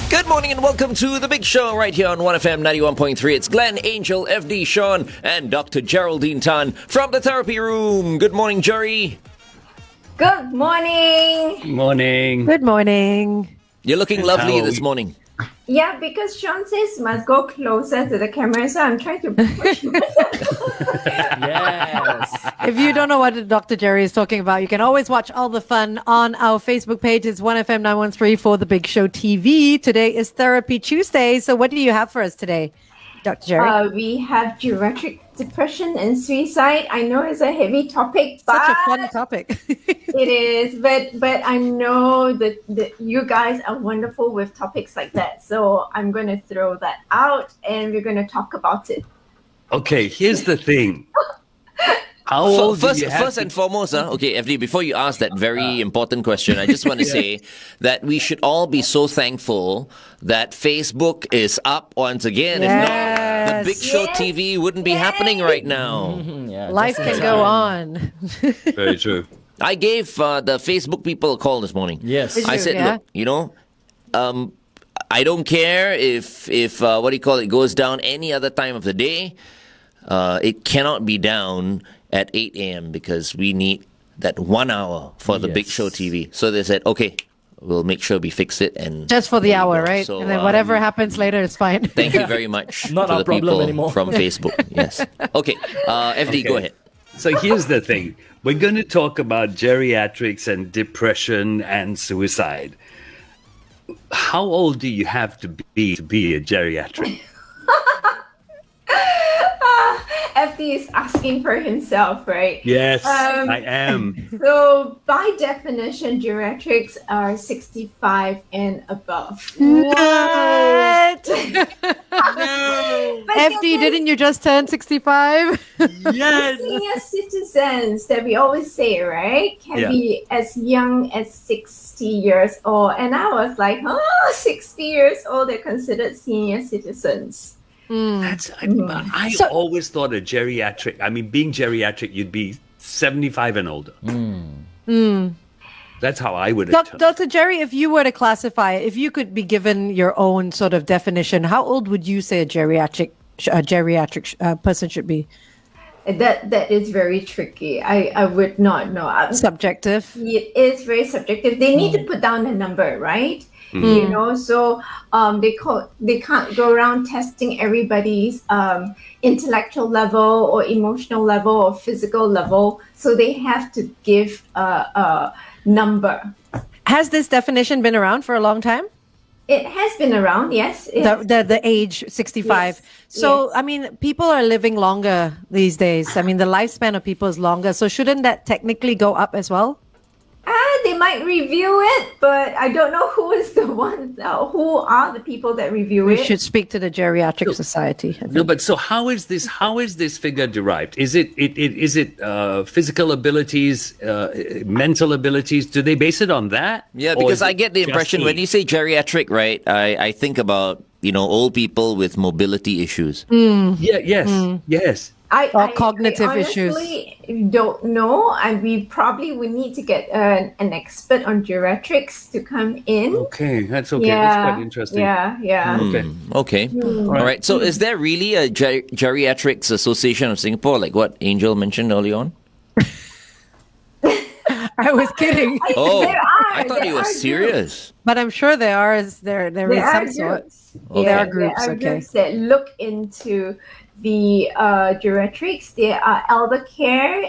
Good morning and welcome to The Big Show right here on 1FM 91.3. It's Glenn, Angel, FD, Shaun, and Dr. Geraldine Tan from the therapy room. Good morning, Jerry. Good morning. Morning. Good morning. You're looking lovely this morning. Yeah, because Shaun says must go closer to the camera, so I'm trying to push myself. Yes. If you don't know what Dr. Jerry is talking about, you can always watch all the fun on our Facebook page. It's 1FM 913 for The Big Show TV. Today is Therapy Tuesday. So what do you have for us today, Dr. Jerry? We have geriatric depression and suicide. I know it's a heavy topic, but Such a fun topic. it is. But I know that you guys are wonderful with topics like that. So I'm going to throw that out and we're going to talk about it. Okay, here's the thing. How old do you have First and foremost, okay, FD, before you ask that very important question, I just want to say that we should all be so thankful that Facebook is up once again. Yes. If not, the Big Show TV wouldn't be happening right now. Life can go on. Very true. I gave the Facebook people a call this morning. Yes. Did I you? said, Yeah. look, I don't care if what do you call it goes down any other time of the day. It cannot be down at 8 a.m. because we need that 1 hour for the Big Show TV. So they said, okay, we'll make sure we fix it. And Just for the there you hour, go. right? So, And then whatever happens later is fine. Thank you very much Not to our the problem people anymore. from Facebook. Yes. Okay, FD, go ahead. So here's the thing. We're going to talk about geriatrics and depression and suicide. How old do you have to be a geriatric? FD is asking for himself, right? Yes, I am. So by definition, geriatrics are 65 and above. What? But FD, didn't you just turn 65? Yes. senior citizens that we always say, right, can be as young as 60 years old. And I was like, 60 years old, they're considered senior citizens. I always thought a geriatric, being geriatric, you'd be 75 and older. That's how I would have Dr. Jerry, if you were to classify, if you could be given your own sort of definition, how old would you say a geriatric person should be? That is very tricky. I would not know. Subjective. It is very subjective. They need to put down a number, right? You know, so they can't go around testing everybody's intellectual level or emotional level or physical level. So they have to give a number. Has this definition been around for a long time? It has been around, yes. The age 65. Yes, So, yes. people are living longer these days. The lifespan of people is longer. So shouldn't that technically go up as well? They might review it, but I don't know who is the one. Who are the people that review We it? should speak to the Geriatric Society. I think. No, but so how is this figure derived? Is it physical abilities, mental abilities? Do they base it on that? Yeah, Or because is I it get the just impression when age? you say geriatric, right, I think about, old people with mobility issues. Yes. Or cognitive issues. I honestly don't know, and we probably would need to get an expert on geriatrics to come in. Okay, that's okay. That's quite interesting. Yeah. Okay. Okay. All right. So is there really a Geriatrics Association of Singapore, like what Angel mentioned early on? I was kidding. Oh, There are, I thought he there was are serious. But I'm sure there is some sort. groups. There are groups, There are okay. groups that look into the geriatrics. There are elder care,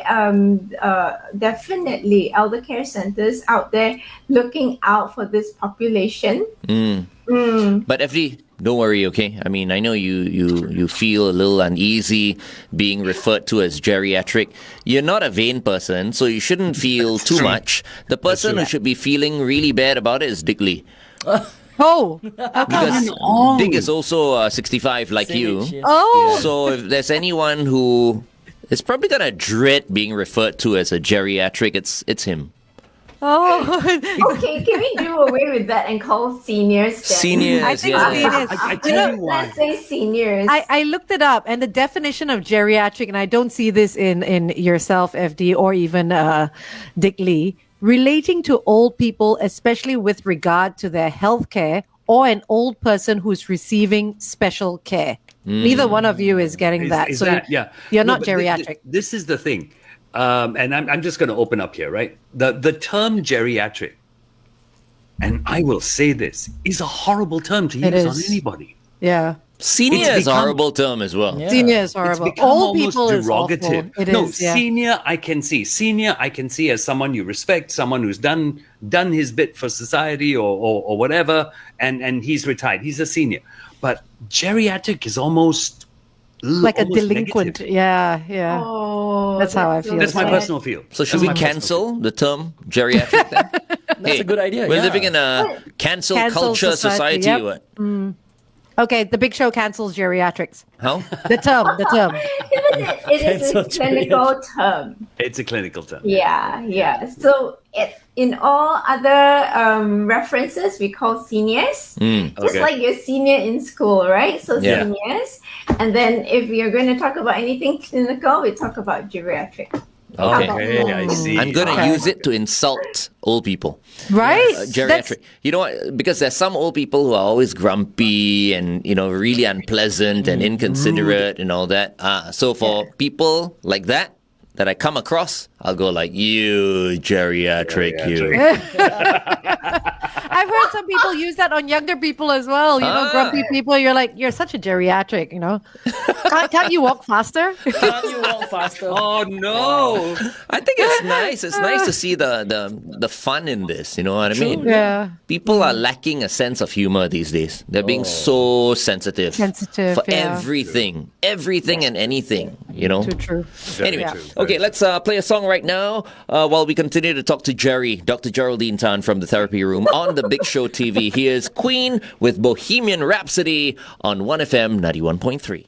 definitely elder care centers out there looking out for this population. But FD, don't worry, okay? I mean, I know you feel a little uneasy being referred to as geriatric. You're not a vain person, so you shouldn't feel too much. The person who should be feeling really bad about it is Dick Lee. Oh, Because Dick is also 65 like you. Age, yes. oh, So if there's anyone who is probably going to dread being referred to as a geriatric, it's him. oh. Okay, can we do away with that and call seniors then? Seniors, I think yeah. seniors. I tell you why. Let's say seniors. I looked it up, and the definition of geriatric, and I don't see this in yourself, FD, or even Dick Lee, relating to old people, especially with regard to their health care or an old person who's receiving special care. Neither one of you is getting that. Is So that, yeah. you're No, not but geriatric. This is the thing. And I'm just going to open up here, right? The term geriatric, and I will say this, is a horrible term to It use on is. anybody. Yeah. Senior It's is a become- horrible term as well. Yeah. Senior is It's horrible. become Old almost people is awful. derogative. It No, is, yeah. senior I can see. Senior I can see as someone you respect, someone who's done his bit for society or whatever, and he's retired. He's a senior. But geriatric is almost Like a almost delinquent. negative. Yeah, yeah. Oh, That's how I feel. That's my sad. personal feel. So should That's we my personal cancel the term geriatric then? That's a good idea. We're yeah. living in a cancel culture society. yep. What? Okay, the Big Show cancels geriatrics. How? The term. It is a clinical term. It's a clinical term. Yeah, yeah. So in all other references, we call seniors, just Okay. like your senior in school, right? So Yeah. seniors. And then if we are going to talk about anything clinical, we talk about geriatric. Okay. Okay, I see. I'm going to Okay. use it to insult old people. Right? Geriatric. You know what? Because there's some old people who are always grumpy and, really unpleasant and inconsiderate and all that. So for people like that I come across, I'll go like, you geriatric, you. I've heard some people use that on younger people as well. Grumpy people. You're like, you're such a geriatric. Can't you walk faster? Can't you walk faster? Oh no! I think it's nice. It's nice to see the fun in this. You know what I mean? Yeah. People are lacking a sense of humor these days. They're being so sensitive. Sensitive, for yeah. everything and anything. Too true. Anyway, true. okay, let's play a song right now while we continue to talk to Dr. Geraldine Tan from the Therapy Room on the Big Show TV. Here's Queen with Bohemian Rhapsody on 1FM 91.3.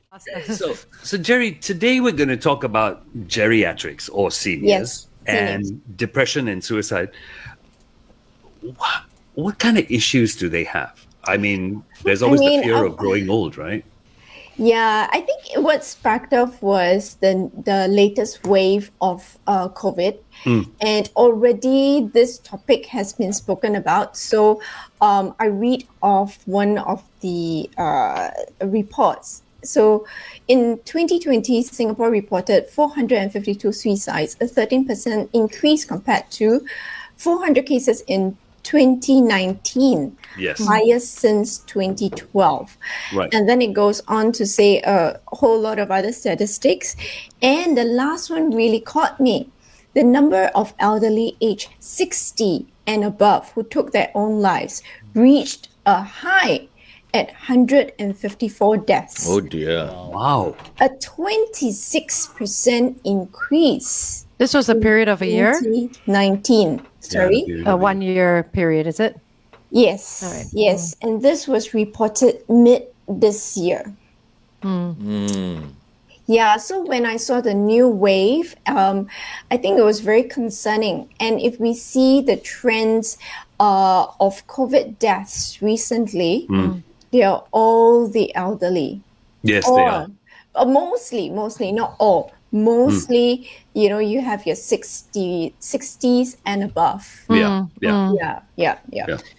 So Jerry, today we're going to talk about geriatrics or seniors Yes, and seniors. depression and suicide. What kind of issues do they have? I mean, there's always the fear of growing old, right? Yeah, I think what sparked off was the latest wave of COVID, and already this topic has been spoken about. So I read off one of the reports. So in 2020, Singapore reported 452 suicides, a 13% increase compared to 400 cases in 2019. Yes. Highest since 2012. Right. And then it goes on to say a whole lot of other statistics. And the last one really caught me. The number of elderly aged 60 and above who took their own lives reached a high at 154 deaths. Oh dear. Wow. A 26% increase. This was a period of a year? 2019. Sorry. A 1 year period, is it? Yes. All right. Yes. And this was reported mid this year. Yeah, so when I saw the new wave, I think it was very concerning. And if we see the trends of COVID deaths recently, they are all the elderly. Yes, they are. Mostly, not all. Mostly, you have your 60s and above. Yeah. Yeah.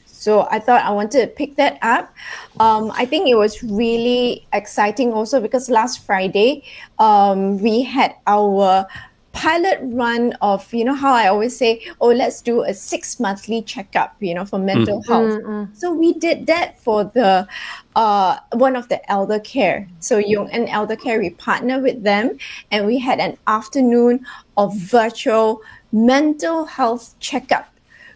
So I thought I wanted to pick that up. I think it was really exciting also because last Friday, we had our pilot run of, how I always say, let's do a 6-monthly checkup, for mental health. So we did that for the one of the elder care. So Young and Elder Care, we partner with them, and we had an afternoon of virtual mental health checkup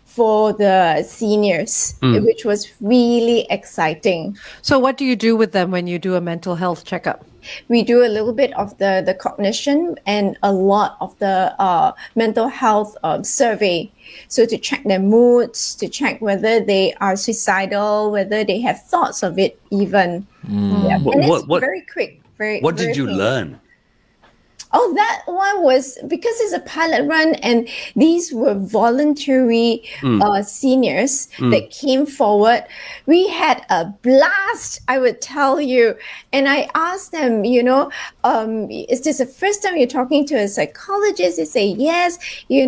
for the seniors, which was really exciting. So what do you do with them when you do a mental health checkup? We do a little bit of the cognition and a lot of the mental health survey. So to check their moods, to check whether they are suicidal, whether they have thoughts of it even. Yeah. And it's What very quick. What did very you quick. learn? Oh, that one was because it's a pilot run, and these were voluntary seniors that came forward. We had a blast, I would tell you. And I asked them, is this the first time you're talking to a psychologist? They say, yes. Do you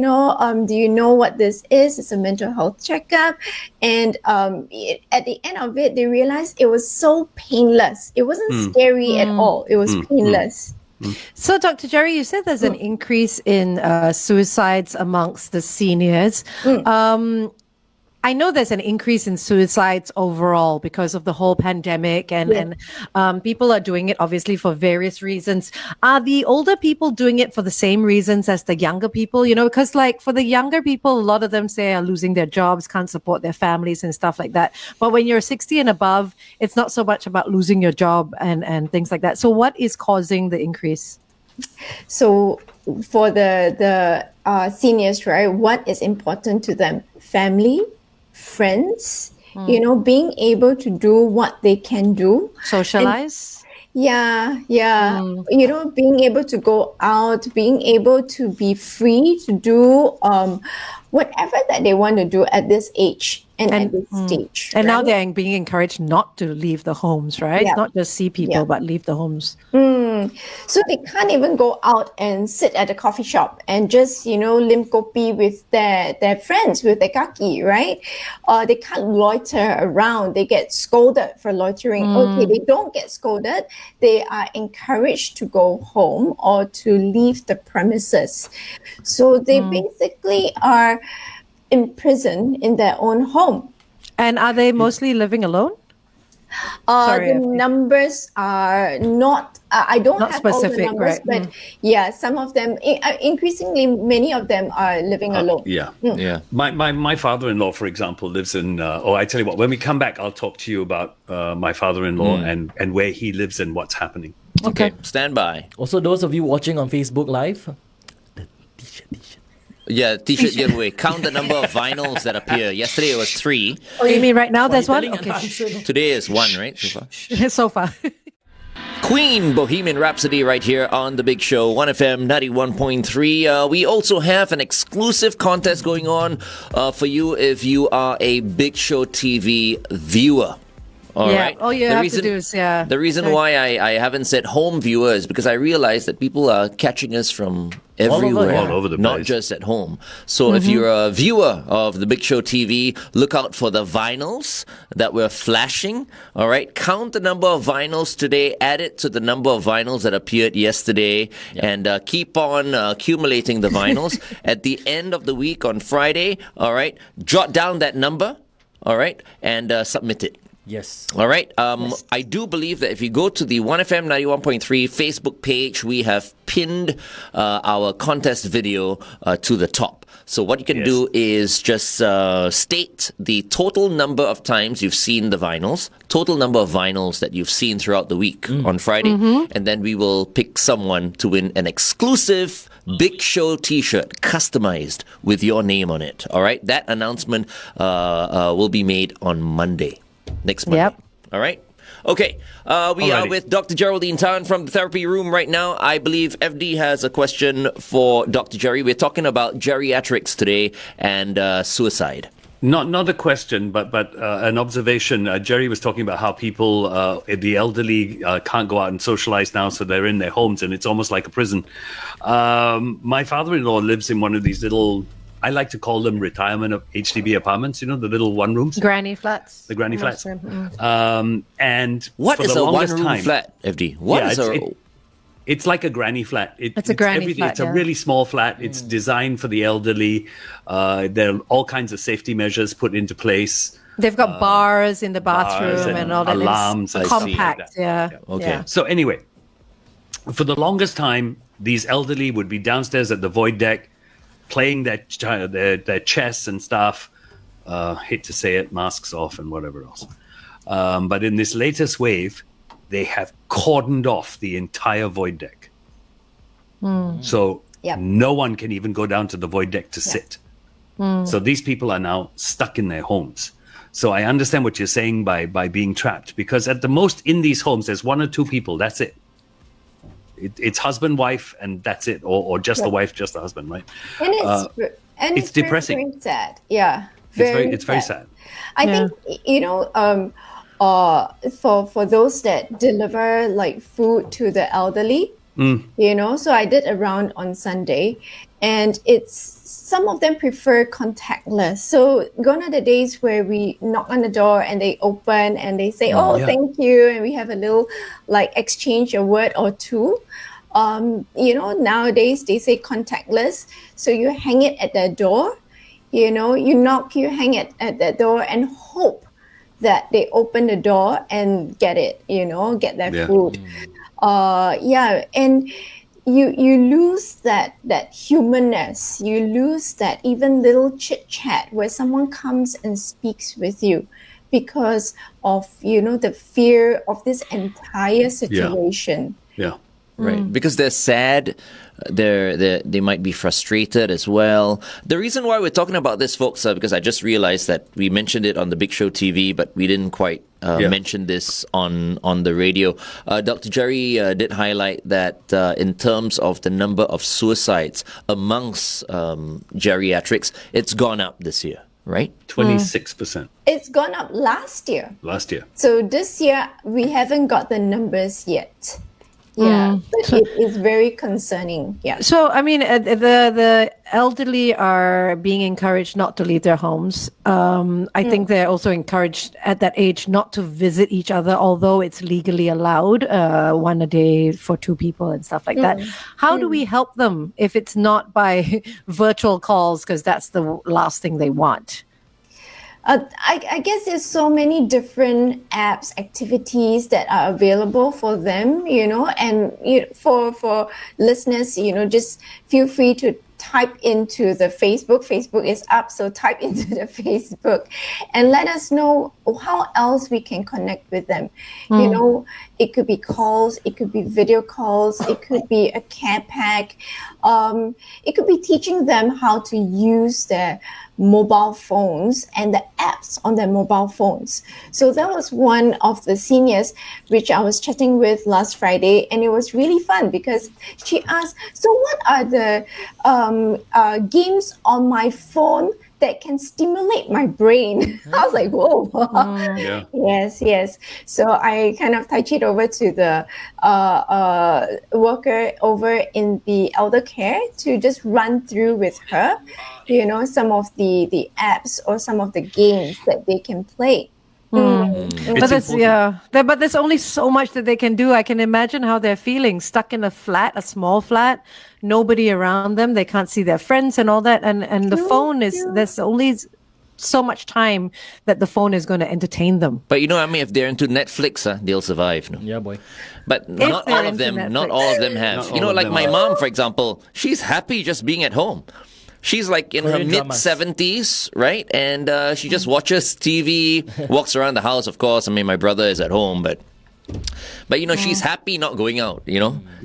know what this is? It's a mental health checkup. And at the end of it, they realized it was so painless. It wasn't scary at all. It was painless. So, Dr. Jerry, you said there's an increase in suicides amongst the seniors. I know there's an increase in suicides overall because of the whole pandemic, and people are doing it obviously for various reasons. Are the older people doing it for the same reasons as the younger people? Because like for the younger people, a lot of them say are losing their jobs, can't support their families and stuff like that. But when you're 60 and above, it's not so much about losing your job and things like that. So what is causing the increase? So for the seniors, right, what is important to them? Family, friends, being able to do what they can do. Socialize? Being able to go out, being able to be free to do whatever that they want to do at this age and at this stage. And now they're being encouraged not to leave the homes, right? Yeah. Not just see people, but leave the homes. So they can't even go out and sit at a coffee shop and just, lim kopi with their friends, with their kaki, right? They can't loiter around. They get scolded for loitering. Okay, they don't get scolded. They are encouraged to go home or to leave the premises. So they basically are imprisoned in their own home. And are they mostly living alone? The numbers are not, I don't Not have specific, all the numbers, right? but some of them, increasingly, many of them are living alone. My father-in-law, for example, lives in, I tell you what, when we come back, I'll talk to you about my father-in-law and where he lives and what's happening. Okay, stand by. Also, those of you watching on Facebook Live, the t-shirt. Yeah, t-shirt giveaway. Count the number of vinyls that appear. Yesterday it was 3. Oh, you mean right now there's one? Storytelling Okay. enhancer. Today is 1, right? So far. So far. Queen Bohemian Rhapsody right here on The Big Show, 1FM 91.3. We also have an exclusive contest going on for you if you are a Big Show TV viewer. All right. All you have to do is, The reason why I haven't said home viewer is because I realize that people are catching us from everywhere, all over the place. not just at home. So if you're a viewer of the Big Show TV, look out for the vinyls that we're flashing. All right. Count the number of vinyls today, add it to the number of vinyls that appeared yesterday, and keep on accumulating the vinyls. At the end of the week on Friday, all right, jot down that number, all right, and submit it. Yes. All right. I do believe that if you go to the 1FM 91.3 Facebook page, we have pinned our contest video to the top. So what you can do is just state the total number of times you've seen the vinyls, total number of vinyls that you've seen throughout the week on Friday, and then we will pick someone to win an exclusive Big Show t-shirt customized with your name on it. All right. That announcement will be made on Monday. Next Monday. Yep. All right. Okay. We are with Dr. Geraldine Tan from the therapy room right now. I believe FD has a question for Dr. Jerry. We're talking about geriatrics today and suicide. Not a question, but an observation. Jerry was talking about how people, the elderly, can't go out and socialize now, so they're in their homes, and it's almost like a prison. My father-in-law lives in one of these little, I like to call them retirement of HDB apartments, the little one rooms. Granny flats. The granny flats. And What for is the a longest one-room time, flat, FD? What is it's like a granny flat. It's a granny flat, It's a really small flat. It's designed for the elderly. There are all kinds of safety measures put into place. They've got bars in the bathroom and and all that. alarms It's and stuff like compact. that. Okay. Yeah. So anyway, for the longest time, these elderly would be downstairs at the void deck, playing their chess and stuff. Hate to say it, masks off and whatever else. But in this latest wave, they have cordoned off the entire void deck. So no one can even go down to the void deck to sit. So these people are now stuck in their homes. So I understand what you're saying by being trapped, because at the most in these homes, there's 1 or 2 people. That's it. It's husband, wife, and that's it, or just the wife, just the husband, right? And It's depressing. Very, very sad. Yeah, It's very sad. I think for those that deliver like food to the elderly, so I did a round on Sunday, and some of them prefer contactless. So gone are the days where we knock on the door and they open and they say, thank you, and we have a little like exchange a word or two. Nowadays they say contactless, so you hang it at their door. You knock, you hang it at their door and hope that they open the door and get it, get their food. And you lose that humanness. You lose that even little chit chat where someone comes and speaks with you because of the fear of this entire situation. Right, because they're sad, they might be frustrated as well. The reason why we're talking about this, folks, because I just realized that we mentioned it on the Big Show TV, but we didn't quite mention this on the radio. Dr. Jerry did highlight that in terms of the number of suicides amongst geriatrics, it's gone up this year, right? 26%. It's gone up last year. So this year, we haven't got the numbers yet. Yeah, but it is very concerning. Yeah. So, I mean, the elderly are being encouraged not to leave their homes. I think they're also encouraged at that age not to visit each other, although it's legally allowed, one a day for two people and stuff like that. How do we help them if it's not by virtual calls? Because that's the last thing they want. I guess there's so many different apps, activities that are available for them, and for listeners, just feel free to type into the Facebook. Facebook is up, so type into the Facebook and let us know how else we can connect with them. It could be calls, it could be video calls, it could be a care pack. It could be teaching them how to use their mobile phones and the apps on their mobile phones. So that was one of the seniors which I was chatting with last Friday, and it was really fun because she asked, so what are the games on my phone that can stimulate my brain? I was like, whoa. Yes. So I kind of touched it over to the worker over in the elder care to just run through with her, some of the apps or some of the games that they can play. But there's only so much that they can do. I can imagine how they're feeling, stuck in a small flat, nobody around them. They can't see their friends and all that. And the phone there's only so much time that the phone is going to entertain them. But if they're into Netflix, they'll survive. No? Yeah, boy. But not all of them have. Like my mom, for example, she's happy just being at home. She's like in her mid-70s, right? And she just watches TV, walks around the house, of course. I mean, my brother is at home, but she's happy not going out,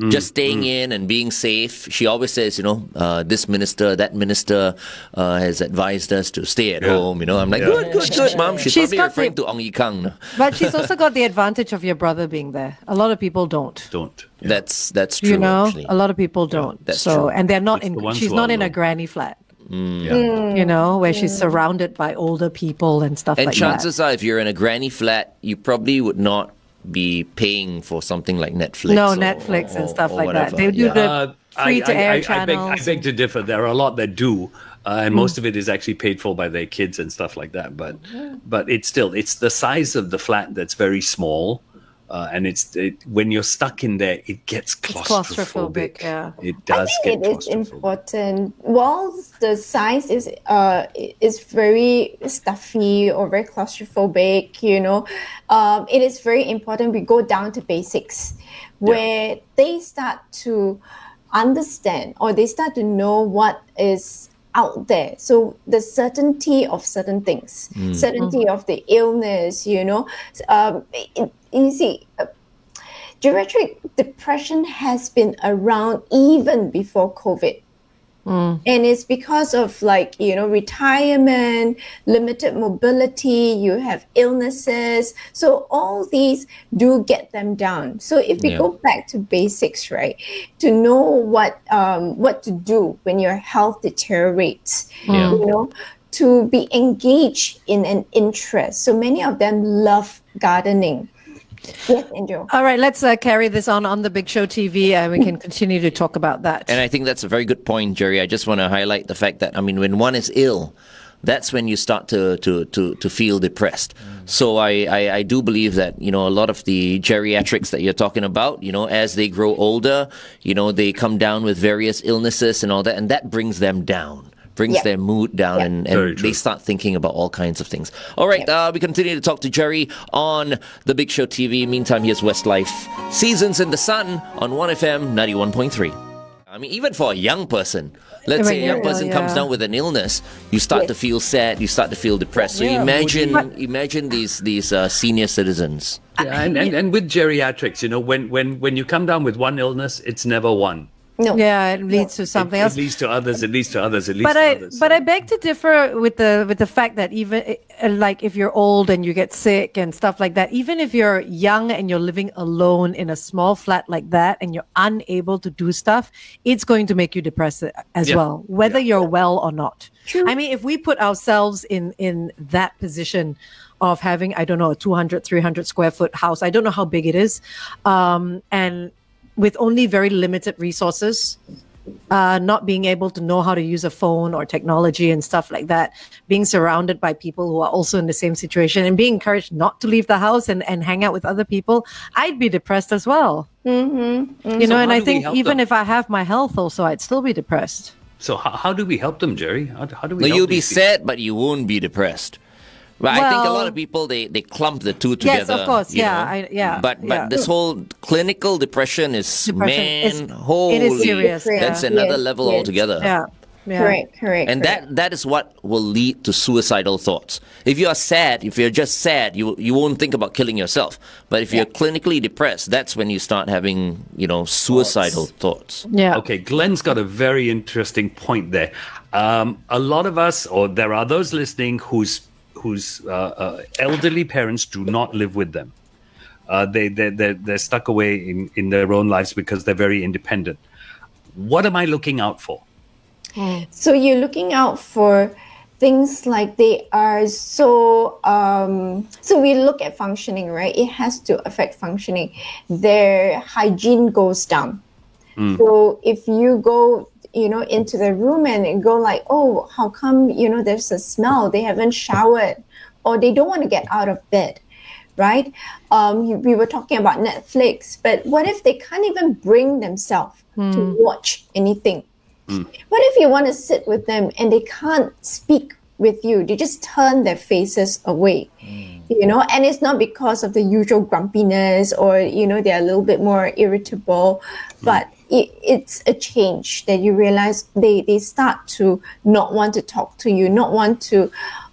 just staying in and being safe. She always says, this minister, that minister has advised us to stay at home, I'm like, good, Mom. She's probably referring to Ong Yi Kang. No? But she's also got the advantage of your brother being there. A lot of people don't. Yeah. That's true, actually. A lot of people don't. That's true. And they're not she's not in a granny flat. Where she's surrounded by older people and stuff like that. And chances are, if you're in a granny flat, you probably would not be paying for something like Netflix. Netflix and stuff like that. They do the free-to-air channels. I beg to differ. There are a lot that do. And most of it is actually paid for by their kids and stuff like that. But it's the size of the flat that's very small. And when you're stuck in there, it gets claustrophobic. Yeah. It does get claustrophobic. It is important. While the size is very stuffy or very claustrophobic, it is very important we go down to basics where they start to understand or they start to know what is out there. So the certainty of certain things, certainty of the illness, you see, geriatric depression has been around even before COVID. And it's because of like, retirement, limited mobility, you have illnesses. So all these do get them down. So if we go back to basics, right, to know what to do when your health deteriorates, to be engaged in an interest. So many of them love gardening. Yes, Angel. All right, let's carry this on the Big Show TV, and we can continue to talk about that. And I think that's a very good point, Jerry. I just want to highlight the fact that, when one is ill, that's when you start to feel depressed. So I do believe that, a lot of the geriatrics that you're talking about, as they grow older, they come down with various illnesses and all that, and that brings them down. Brings their mood down, and they start thinking about all kinds of things. All right, we continue to talk to Jerry on the Big Show TV. Meantime, here's Westlife Seasons in the Sun on 1FM 91.3. Even for a young person, let's say a young person comes down with an illness, you start to feel sad, you start to feel depressed. So imagine these senior citizens. Yeah, and with geriatrics, when you come down with one illness, it's never one. No. Yeah, it leads to something else. It leads to others. It leads to others. It leads But to I others. but I beg to differ with the fact that even like if you're old and you get sick and stuff like that, even if you're young and you're living alone in a small flat like that and you're unable to do stuff, it's going to make you depressed as well, whether you're well or not. True. If we put ourselves in that position of having, I don't know, a 200, 300 square foot house, I don't know how big it is, and with only very limited resources, not being able to know how to use a phone or technology and stuff like that, being surrounded by people who are also in the same situation and being encouraged not to leave the house and hang out with other people, I'd be depressed as well. And I think even if I have my health also, I'd still be depressed. So how do we help them, Jerry? How do we help You'll be these people? sad, but you won't be depressed. Well, I think a lot of people, they clump the two together. Yes, of course. you know. But this whole clinical depression is, holy, it is serious. That's another level altogether. Yeah. Correct. And that is what will lead to suicidal thoughts. If you are sad, if you're just sad, you won't think about killing yourself. But if you're clinically depressed, that's when you start having, suicidal thoughts. Yeah. Okay, Glenn's got a very interesting point there. A lot of us, or there are those listening whose elderly parents do not live with them. They're stuck away in their own lives because they're very independent. What am I looking out for? So you're looking out for things like they are so we look at functioning, right? It has to affect functioning. Their hygiene goes down. So if you go into the room and go like, oh, how come, there's a smell, they haven't showered, or they don't want to get out of bed, right? We were talking about Netflix, but what if they can't even bring themselves to watch anything? What if you want to sit with them and they can't speak with you? They just turn their faces away, and it's not because of the usual grumpiness or, they're a little bit more irritable, but it's a change that you realize they start to not want to talk to you, not want to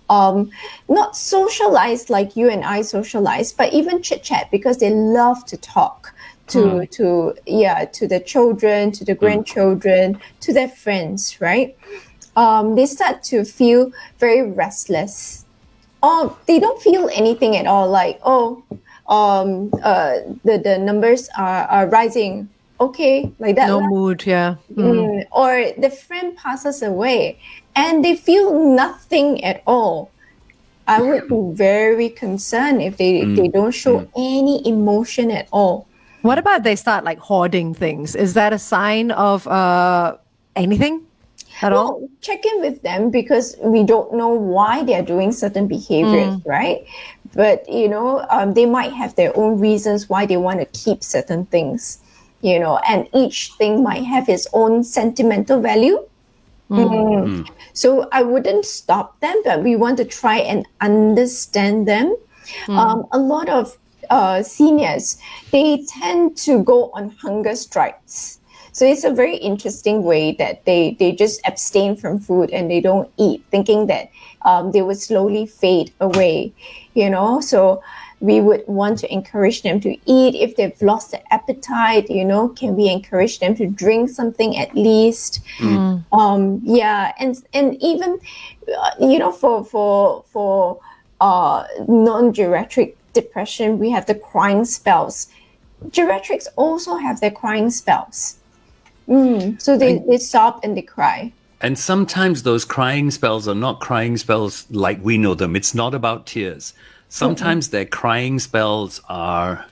not socialize like you and I socialize, but even chit chat, because they love to talk to the children, to the grandchildren, to their friends, right? They start to feel very restless, or they don't feel anything at all, like, the numbers are rising. Okay, like that. No mood, yeah. Or the friend passes away and they feel nothing at all. I would be very concerned if they don't show any emotion at all. What about they start like hoarding things? Is that a sign of anything at all? Check in with them, because we don't know why they're doing certain behaviors, right? But, they might have their own reasons why they want to keep certain things. And each thing might have its own sentimental value. So I wouldn't stop them, but we want to try and understand them. A lot of seniors, they tend to go on hunger strikes. So it's a very interesting way that they just abstain from food and they don't eat, thinking that they would slowly fade away, So we would want to encourage them to eat. If they've lost their appetite, can we encourage them to drink something at least? Yeah, and even for non-geriatric depression, we have the crying spells. Geriatrics also have their crying spells. So they sob and they cry. And sometimes those crying spells are not crying spells like we know them. It's not about tears. Sometimes their crying spells are,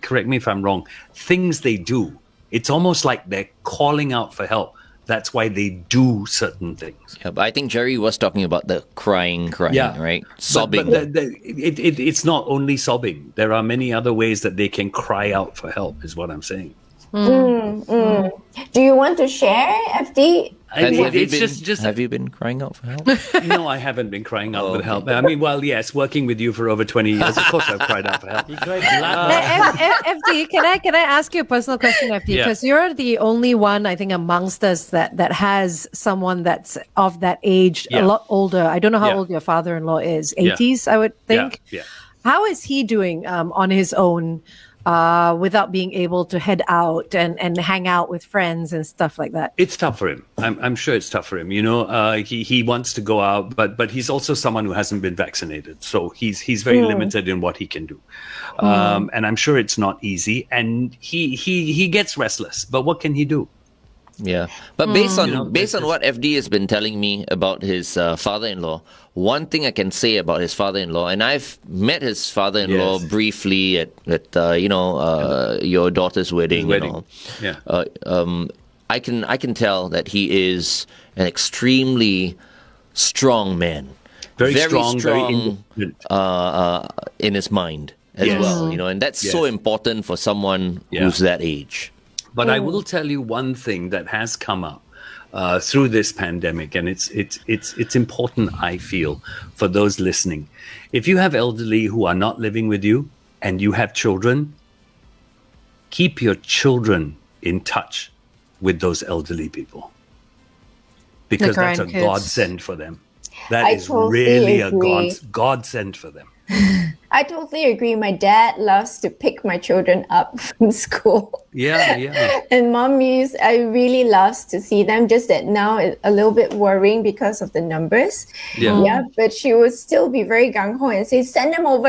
correct me if I'm wrong, things they do. It's almost like they're calling out for help. That's why they do certain things. Yeah, but I think Jerry was talking about the crying, right? Sobbing. But it's not only sobbing. There are many other ways that they can cry out for help, is what I'm saying. Do you want to share, FD? Have you been crying out for help? No, I haven't been crying out for help. I mean, well, yes, working with you for over 20 years, of course I've cried out for help. FD, can I ask you a personal question, FD? Because you're the only one, I think, amongst us that has someone that's of that age, a lot older. I don't know how old your father-in-law is. 80s, I would think. Yeah. How is he doing on his own? Without being able to head out and hang out with friends and stuff like that. It's tough for him. I'm sure it's tough for him. He wants to go out, but he's also someone who hasn't been vaccinated, so he's very limited in what he can do. And I'm sure it's not easy. And he gets restless. But what can he do? Yeah, but based on what FD has been telling me about his father-in-law, one thing I can say about his father-in-law, and I've met his father-in-law briefly at your daughter's wedding. I can tell that he is an extremely strong man, very strong, very in his mind as well. And that's so important for someone who's that age. But I will tell you one thing that has come up through this pandemic, and it's important, I feel, for those listening. If you have elderly who are not living with you and you have children, keep your children in touch with those elderly people, because that's a godsend for them. That is really a godsend for them. I totally agree. My dad loves to pick my children up from school. Yeah. And mommies, I really loves to see them. Just that now it's a little bit worrying because of the numbers. Yeah. But she would still be very gung-ho and say, send them over.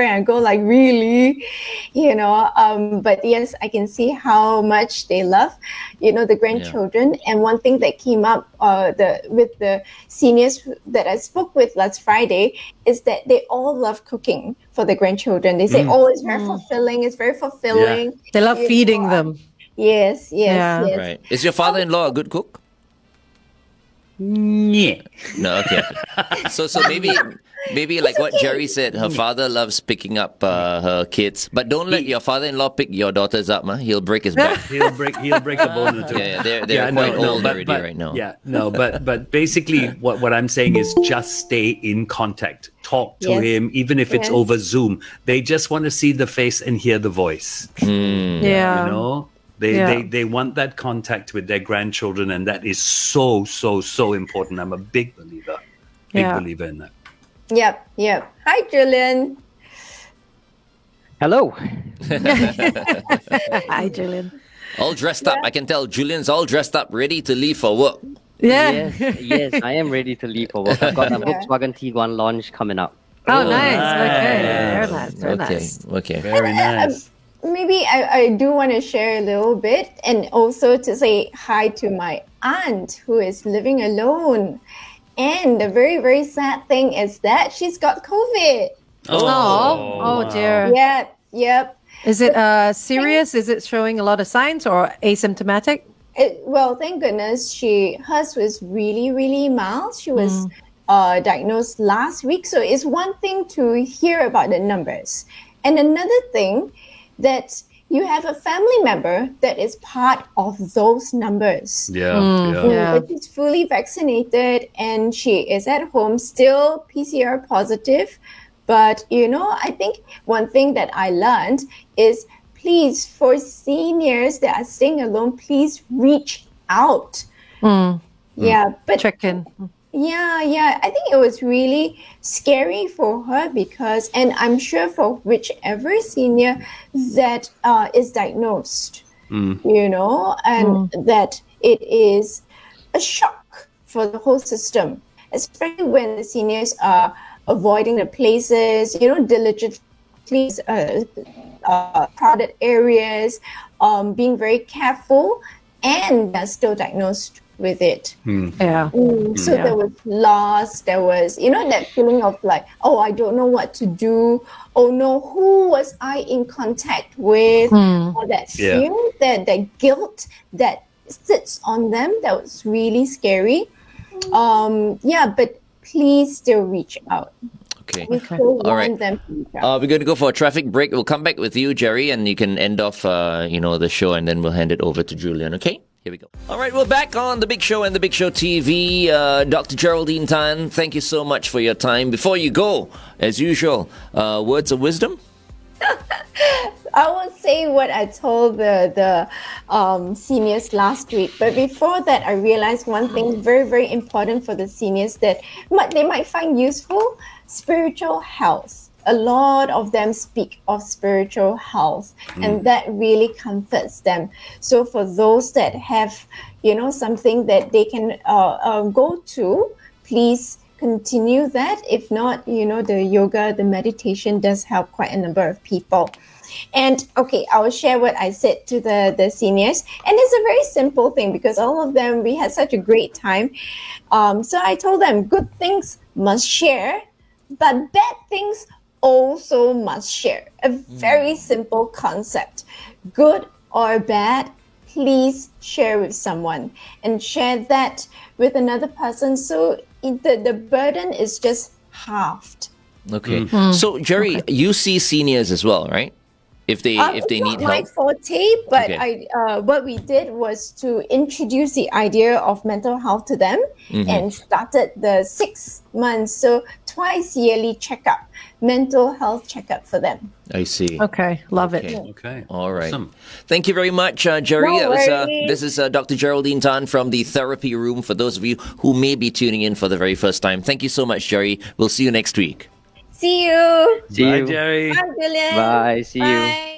And I go like, really? But yes, I can see how much they love, the grandchildren. And one thing that came up with the seniors that I spoke with last Friday is that they all love cooking for the grandchildren. They say, it's very fulfilling. It's very fulfilling. Yeah. They love feeding them. Yes. Right. Is your father-in-law a good cook? Yeah. No, okay. So maybe like what Jerry said, her father loves picking up her kids, but don't let your father-in-law pick your daughters up, He'll break his back. He'll break a bone or two. Yeah, they're quite old already right now. Yeah, no, but basically what I'm saying is just stay in contact. Talk to him, even if it's over Zoom. They just want to see the face and hear the voice. Yeah. They want that contact with their grandchildren, and that is so important. I'm a big believer believer in that. Yep. Hi, Julian. Hello. Hi, Julian. All dressed up. I can tell Julian's all dressed up, ready to leave for work. Yeah. Yes, I am ready to leave for work. I've got a Volkswagen Tiguan launch coming up. Oh, nice. Okay. Very nice. Okay. Very nice. Maybe I do want to share a little bit, and also to say hi to my aunt who is living alone. And the very, very sad thing is that she's got COVID. Oh dear. Yep. Is it serious? Is it showing a lot of signs or asymptomatic? Well, thank goodness hers was really, really mild. She was diagnosed last week. So it's one thing to hear about the numbers. And another thing that you have a family member that is part of those numbers. But she's fully vaccinated and she is at home, still PCR positive. But, I think one thing that I learned is, please, for seniors that are staying alone, please reach out. But check in. Yeah. I think it was really scary for her because, and I'm sure for whichever senior that is diagnosed, and that it is a shock for the whole system, especially when the seniors are avoiding the places, diligently crowded areas, being very careful, and they're still diagnosed with it. Yeah. So there was loss, there was, that feeling of like, oh, I don't know what to do. Oh no, who was I in contact with? Or that fear, that guilt that sits on them, that was really scary. But please still reach out. Okay. We still All right. want them to reach out. We're going to go for a traffic break. We'll come back with you, Jerry, and you can end off, the show, and then we'll hand it over to Julian. Okay? Here we go. All right, we're back on The Big Show and The Big Show TV. Dr. Geraldine Tan, thank you so much for your time. Before you go, as usual, words of wisdom? I will say what I told the seniors last week. But before that, I realized one thing very, very important for the seniors that they might find useful: spiritual health. A lot of them speak of spiritual health, and that really comforts them. So for those that have, something that they can go to, please continue that. If not, the yoga, the meditation does help quite a number of people. And okay, I will share what I said to the seniors. And it's a very simple thing because all of them, we had such a great time. So I told them good things must share, but bad things also must share. A very simple concept. Good or bad, please share with someone and share that with another person. So the burden is just halved. Okay. So, Jerry, you see seniors as well, right? If they need It's not my help. forte, but Okay. what we did was to introduce the idea of mental health to them and started the 6 months, so twice yearly checkup, mental health checkup for them. I see. Okay. Love it. Okay. All right. Awesome. Thank you very much, Jerry. No worries. This is Dr. Geraldine Tan from the Therapy Room for those of you who may be tuning in for the very first time. Thank you so much, Jerry. We'll see you next week. See you. See Bye, you. Jerry. Bye, Julian. Bye. See you. Bye.